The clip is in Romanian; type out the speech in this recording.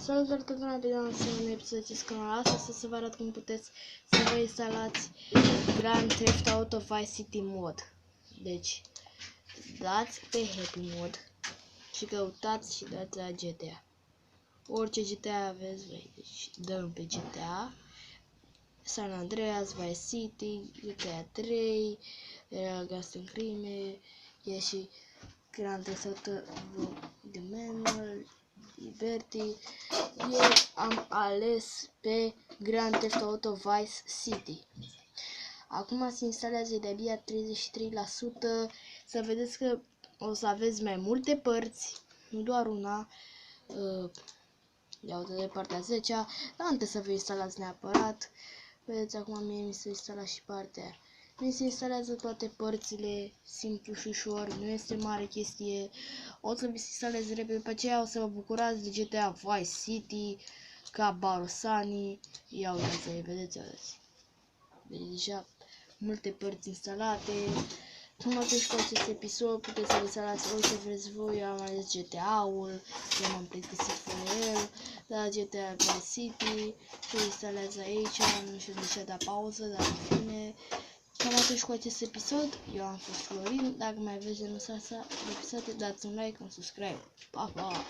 Salutare tuturor, bine am găsit un episod de canal. Astăzi să vă arăt cum puteți să vă instalați Grand Theft Auto Vice City mod. Deci, dați pe Happy Mod și căutați și dați la GTA. Orice GTA aveți voi, deci dăm pe GTA, San Andreas, Vice City, GTA 3, Real Gangster Crime, e și Grand Theft Auto The Manual, Liberty. Eu am ales pe Grand Theft Auto Vice City. Acum se instalează de-abia 33%. Să vedeți că o să aveți mai multe părți, nu doar una. Iau de partea 10-a, dar nu trebuie să vă instalați neapărat. Vedeți, acum mie mi se instala și partea aia. Mi se instalează toate părțile, simplu și ușor, nu este mare chestie. O să vi se instaleze repede, după aceea o să vă bucurați de GTA Vice City, ca Barosani. Ia uitați, vedeți. Deci deja multe părți instalate. Cum atunci cu acest episod puteți să vă instalați orice vreți voi. Eu am ales GTA-ul, eu m-am plictisit fără el, dar GTA Vice City se instalează aici, nu știu de ce a dat pauză, dar în fine. Cam atunci cu acest episod, eu am fost Florin. Dacă mai vreți de nu să episode, dați un like, un subscribe. Pa, pa!